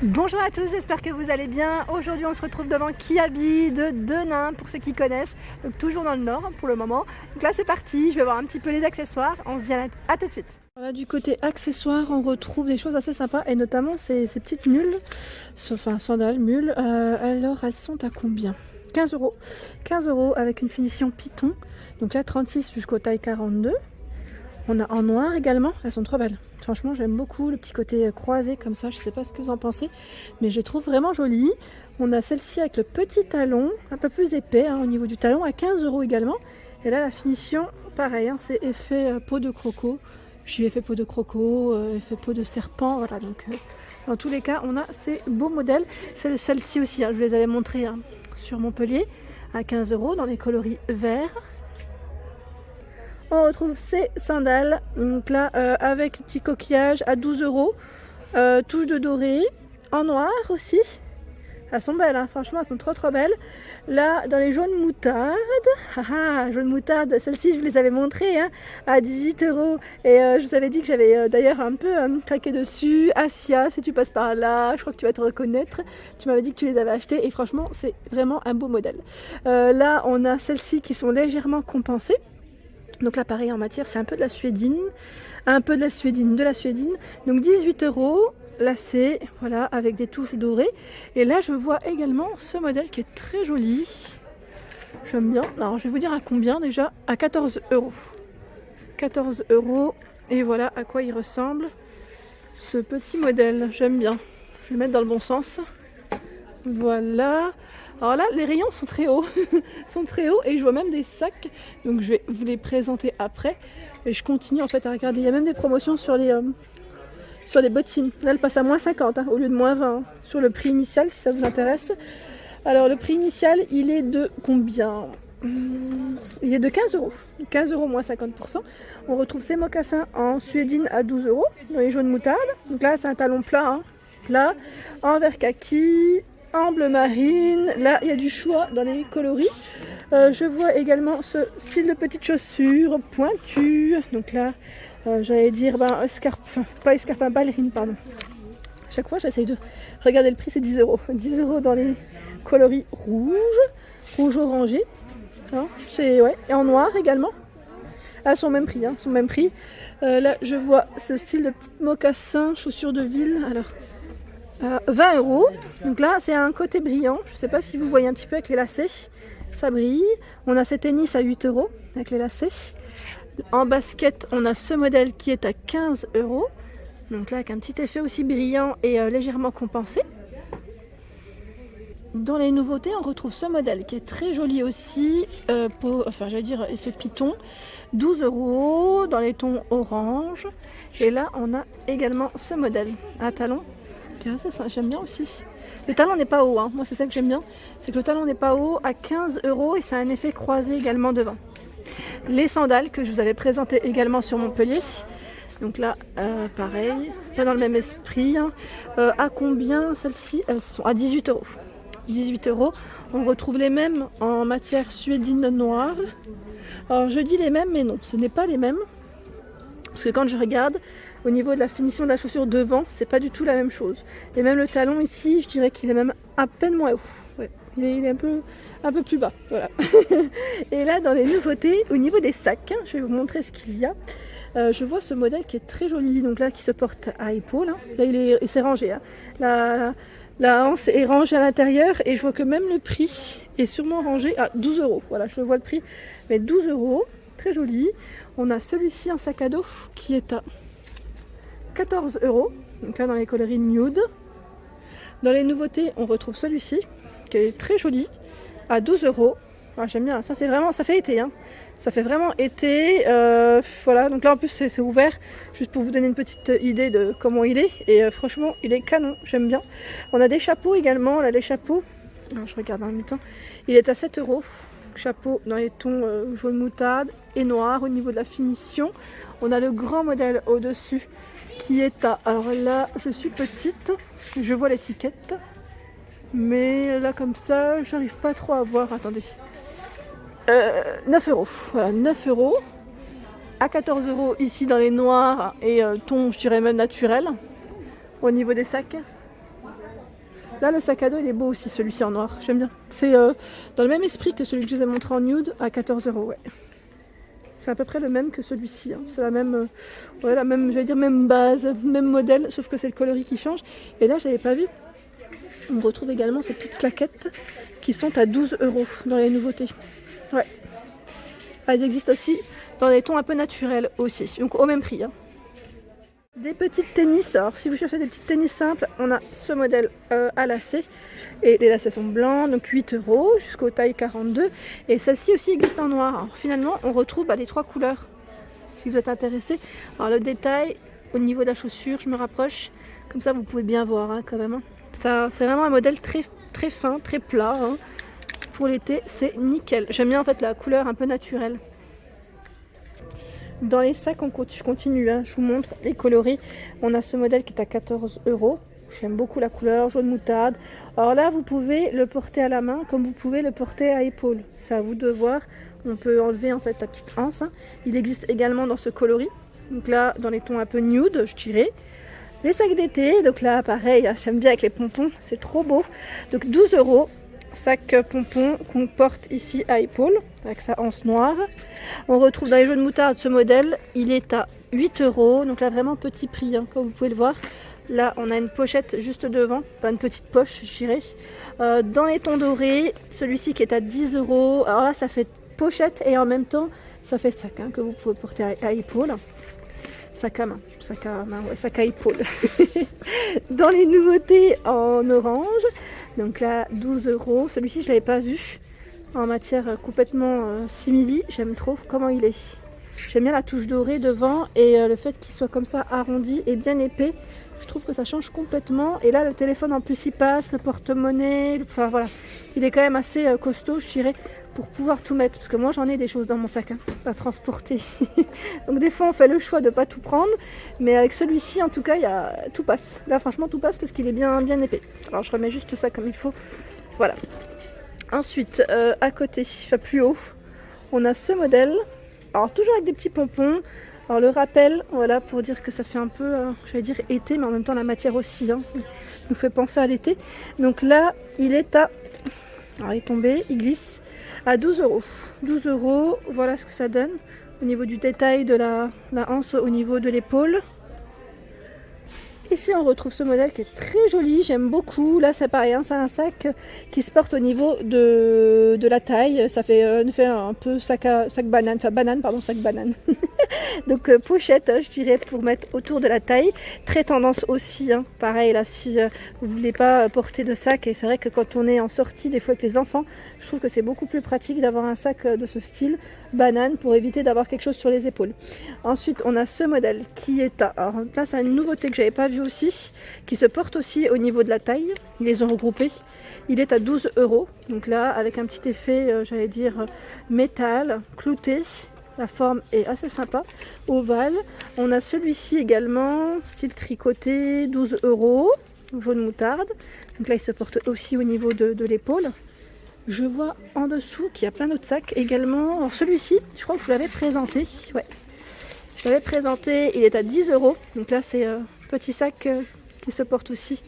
Bonjour à tous, j'espère que vous allez bien. Aujourd'hui on se retrouve devant Kiabi de Denain pour ceux qui connaissent, donc toujours dans le nord pour le moment. Donc là c'est parti, je vais voir un petit peu les accessoires, on se dit à tout de suite. Voilà, du côté accessoires on retrouve des choses assez sympas et notamment ces petites mules, enfin sandales, mules, alors elles sont à combien? 15 euros. 15 euros avec une finition Python, donc là 36 jusqu'au taille 42. On a en noir également, elles sont trop belles. Franchement, j'aime beaucoup le petit côté croisé comme ça. Je sais pas ce que vous en pensez, mais je les trouve vraiment jolies. On a celle-ci avec le petit talon, un peu plus épais au niveau du talon, à 15 euros également. Et là, la finition, pareil, c'est effet peau de croco. J'ai effet peau de croco, effet peau de serpent. Voilà, donc dans tous les cas, on a ces beaux modèles. Celle-ci aussi, je vous les avais montrées sur Montpellier, à 15 euros dans les coloris verts. On retrouve ces sandales, donc là avec petit coquillage à 12 euros, touche de doré, en noir aussi. Elles sont belles, franchement elles sont trop belles. Là dans les jaunes moutarde, jaunes moutarde, celles-ci je vous les avais montrées à 18 euros. Et je vous avais dit que j'avais d'ailleurs un peu craqué dessus. Asia, si tu passes par là, je crois que tu vas te reconnaître. Tu m'avais dit que tu les avais achetées et franchement c'est vraiment un beau modèle. Là on a celles-ci qui sont légèrement compensées. Donc là pareil en matière c'est un peu de la suédine, de la suédine, donc 18 euros lacé, voilà, avec des touches dorées. Et là je vois également ce modèle qui est très joli, j'aime bien. Alors je vais vous dire à combien déjà, à 14 euros. 14 euros et voilà à quoi il ressemble ce petit modèle, j'aime bien. Je vais le mettre dans le bon sens, voilà. Alors là, les rayons sont très hauts, et je vois même des sacs, donc je vais vous les présenter après. Et je continue en fait à regarder, il y a même des promotions sur les bottines. Là, elle passe à moins 50 au lieu de moins 20 sur le prix initial si ça vous intéresse. Alors le prix initial, il est de combien? Il est de 15 euros. 15 euros moins 50%. On retrouve ces mocassins en suédine à 12 euros, dans les jaunes moutarde. Donc là, c'est un talon plat, plat, en vert kaki, en bleu marine. Là il y a du choix dans les coloris. Je vois également ce style de petites chaussures pointues, donc là j'allais dire ballerine, pardon. Chaque fois j'essaye de regarder le prix, c'est 10 euros. 10 euros dans les coloris rouge orangé, c'est et en noir également à son même prix, là je vois ce style de petites mocassins chaussures de ville, alors 20 euros. Donc là c'est un côté brillant, je ne sais pas si vous voyez un petit peu avec les lacets, ça brille. On a ces tennis à 8 euros avec les lacets. En basket on a ce modèle qui est à 15 euros, donc là avec un petit effet aussi brillant et légèrement compensé. Dans les nouveautés on retrouve ce modèle qui est très joli aussi, effet Python, 12 euros dans les tons orange. Et là on a également ce modèle à talons. Ça, j'aime bien aussi. Le talon n'est pas haut, moi c'est ça que j'aime bien, c'est que le talon n'est pas haut, à 15 euros et ça a un effet croisé également devant. Les sandales que je vous avais présentées également sur Montpellier, donc là pareil, pas dans le même esprit. À combien celles-ci? Elles sont à 18 euros. 18 euros. On retrouve les mêmes en matière suédine noire. Alors je dis les mêmes mais non, ce n'est pas les mêmes. Parce que quand je regarde, au niveau de la finition de la chaussure devant, c'est pas du tout la même chose. Et même le talon ici, je dirais qu'il est même à peine moins haut. Ouais, il est un peu plus bas. Voilà. Et là, dans les nouveautés, au niveau des sacs, je vais vous montrer ce qu'il y a. Je vois ce modèle qui est très joli, donc là qui se porte à épaule. Là, il s'est rangé. La hanse est rangée à l'intérieur et je vois que même le prix est sûrement rangé à 12 euros. Voilà, je vois le prix, mais 12 euros, très joli. On a celui-ci en sac à dos qui est à 14 euros, donc là dans les coloris nude. Dans les nouveautés, on retrouve celui-ci qui est très joli à 12 euros. J'aime bien, ça c'est vraiment, ça fait été, ça fait vraiment été. Voilà, donc là en plus c'est ouvert, juste pour vous donner une petite idée de comment il est. Et franchement, il est canon, j'aime bien. On a des chapeaux également, là les chapeaux, alors, je regarde en même temps, il est à 7 euros. Chapeau dans les tons jaune moutarde et noir au niveau de la finition. On a le grand modèle au-dessus qui est à... Alors là, je suis petite, je vois l'étiquette, mais là comme ça, j'arrive pas trop à voir. Attendez. 9 euros. Voilà, 9 euros. À 14 euros ici dans les noirs et tons, je dirais même naturels au niveau des sacs. Là, le sac à dos, il est beau aussi, celui-ci en noir. J'aime bien. C'est dans le même esprit que celui que je vous ai montré en nude à 14 €. Ouais. C'est à peu près le même que celui-ci. Hein. C'est la même, la même, j'allais dire même base, même modèle, sauf que c'est le coloris qui change. Et là, j'avais pas vu. On retrouve également ces petites claquettes qui sont à 12 € dans les nouveautés. Ouais. Elles existent aussi dans des tons un peu naturels aussi, donc au même prix. Hein. Des petites tennis, alors si vous cherchez des petites tennis simples, on a ce modèle à lacets. Et les lacets sont blancs, donc 8 € jusqu'au taille 42. Et celle-ci aussi existe en noir. Alors finalement, on retrouve les 3 couleurs, si vous êtes intéressé. Alors le détail, au niveau de la chaussure, je me rapproche. Comme ça, vous pouvez bien voir hein, quand même. Hein. Ça, c'est vraiment un modèle très, très fin, très plat. Hein. Pour l'été, c'est nickel. J'aime bien en fait la couleur un peu naturelle. Dans les sacs, je continue, hein, je vous montre les coloris. On a ce modèle qui est à 14 €. J'aime beaucoup la couleur, jaune moutarde. Alors là, vous pouvez le porter à la main comme vous pouvez le porter à épaule. C'est à vous de voir. On peut enlever en fait la petite anse. Hein. Il existe également dans ce coloris. Donc là, dans les tons un peu nude, je dirais. Les sacs d'été, donc là, pareil, j'aime bien avec les pompons. C'est trop beau. Donc 12 €. Sac pompon qu'on porte ici à épaule avec sa anse noire. On retrouve dans les jaunes moutarde ce modèle, il est à 8 €, donc là vraiment petit prix hein, comme vous pouvez le voir. Là on a une pochette juste devant, enfin une petite poche je dirais. Dans les tons dorés, celui-ci qui est à 10 €, alors là ça fait pochette et en même temps ça fait sac hein, que vous pouvez porter à épaule. Sac à main, ouais, sac à épaule. Dans les nouveautés en orange, donc là 12 €, celui-ci je ne l'avais pas vu, en matière complètement simili, j'aime trop comment il est. J'aime bien la touche dorée devant et le fait qu'il soit comme ça arrondi et bien épais, je trouve que ça change complètement. Et là le téléphone en plus il passe, le porte-monnaie, enfin voilà, il est quand même assez costaud je dirais. Pour pouvoir tout mettre, parce que moi j'en ai des choses dans mon sac hein, à transporter. Donc des fois on fait le choix de ne pas tout prendre, mais avec celui-ci en tout cas tout passe. Là franchement tout passe parce qu'il est bien épais. Alors je remets juste ça comme il faut. Voilà. Ensuite à côté, enfin plus haut, on a ce modèle. Alors toujours avec des petits pompons. Alors le rappel, voilà, pour dire que ça fait un peu, j'allais dire été, mais en même temps la matière aussi hein, nous fait penser à l'été. Donc là il est à, alors il est tombé, il glisse. À 12 €. 12 €, voilà ce que ça donne au niveau du détail de la hanse, au niveau de l'épaule. Ici on retrouve ce modèle qui est très joli, j'aime beaucoup. Là c'est pareil, hein, c'est un sac qui se porte au niveau de la taille. Ça fait un peu sac banane, sac banane. Donc pochette, hein, je dirais, pour mettre autour de la taille. Très tendance aussi, hein. Pareil là, si vous voulez pas porter de sac, et c'est vrai que quand on est en sortie, des fois avec les enfants, je trouve que c'est beaucoup plus pratique d'avoir un sac de ce style, banane, pour éviter d'avoir quelque chose sur les épaules. Ensuite, on a ce modèle qui est à, alors là c'est une nouveauté que j'avais pas vue aussi, qui se porte aussi au niveau de la taille. Ils les ont regroupés. Il est à 12 €. Donc là, avec un petit effet, j'allais dire, métal, clouté. La forme est assez sympa, ovale. On a celui-ci également, style tricoté, 12 €, jaune moutarde. Donc là, il se porte aussi au niveau de l'épaule. Je vois en dessous qu'il y a plein d'autres sacs également. Alors celui-ci, je crois que je vous l'avais présenté. Ouais, je l'avais présenté, il est à 10 €. Donc là, c'est un petit sac qui se porte aussi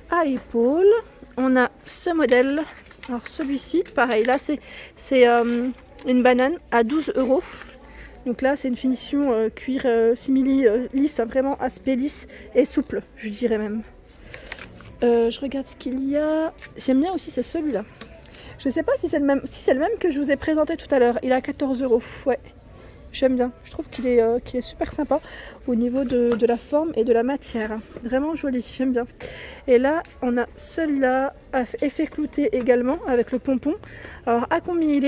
à épaule. On a ce modèle. Alors celui-ci, pareil, là, c'est une banane à 12 €. Donc là c'est une finition cuir simili lisse, hein, vraiment aspect lisse et souple, je dirais même. Je regarde ce qu'il y a. J'aime bien aussi, c'est celui-là. Je ne sais pas si c'est le même que je vous ai présenté tout à l'heure. Il est à 14 €. Ouais, j'aime bien. Je trouve qu'il est super sympa au niveau de la forme et de la matière. Vraiment joli, j'aime bien. Et là on a celui-là, effet clouté également, avec le pompon. Alors à combien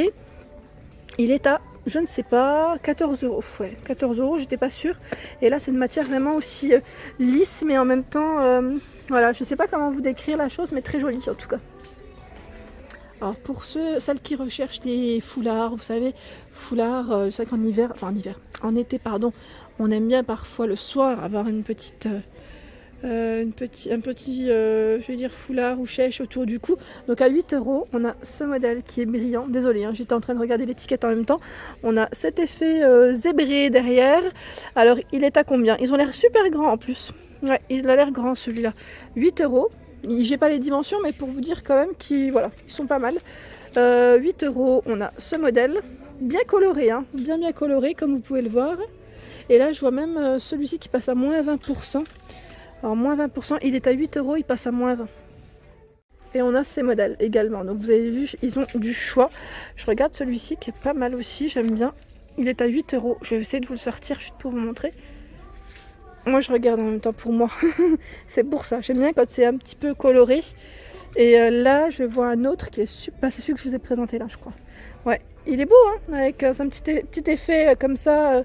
il est à, je ne sais pas, 14 €. Ouais, 14 €, j'étais pas sûre. Et là c'est une matière vraiment aussi lisse, mais en même temps, voilà, je sais pas comment vous décrire la chose, mais très jolie en tout cas. Alors pour celles qui recherchent des foulards, vous savez, foulards, c'est vrai en été pardon, on aime bien parfois le soir avoir un petit je vais dire foulard ou chèche autour du cou. Donc à 8 €, on a ce modèle qui est brillant. Désolée, hein, j'étais en train de regarder l'étiquette en même temps. On a cet effet zébré derrière. Alors il est à combien? Ils ont l'air super grands en plus. Ouais, il a l'air grand celui-là. 8 €. J'ai pas les dimensions, mais pour vous dire quand même qu'ils voilà, ils sont pas mal. 8 €, on a ce modèle, bien coloré, hein, bien coloré comme vous pouvez le voir. Et là je vois même celui-ci qui passe à moins 20%. Alors moins 20%, il est à 8 €, il passe à moins 20. Et on a ces modèles également. Donc vous avez vu, ils ont du choix. Je regarde celui-ci qui est pas mal aussi, j'aime bien. Il est à 8 €. Je vais essayer de vous le sortir juste pour vous montrer. Moi je regarde en même temps pour moi. C'est pour ça. J'aime bien quand c'est un petit peu coloré. Et là je vois un autre qui est super. Bah, c'est celui que je vous ai présenté là, je crois. Ouais, il est beau, hein, avec un petit effet comme ça,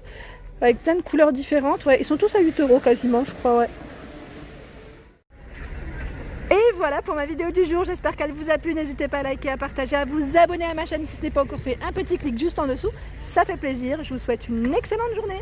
avec plein de couleurs différentes. Ouais, ils sont tous à 8 € quasiment, je crois. Ouais. Et voilà pour ma vidéo du jour, j'espère qu'elle vous a plu, n'hésitez pas à liker, à partager, à vous abonner à ma chaîne si ce n'est pas encore fait, un petit clic juste en dessous, ça fait plaisir, je vous souhaite une excellente journée.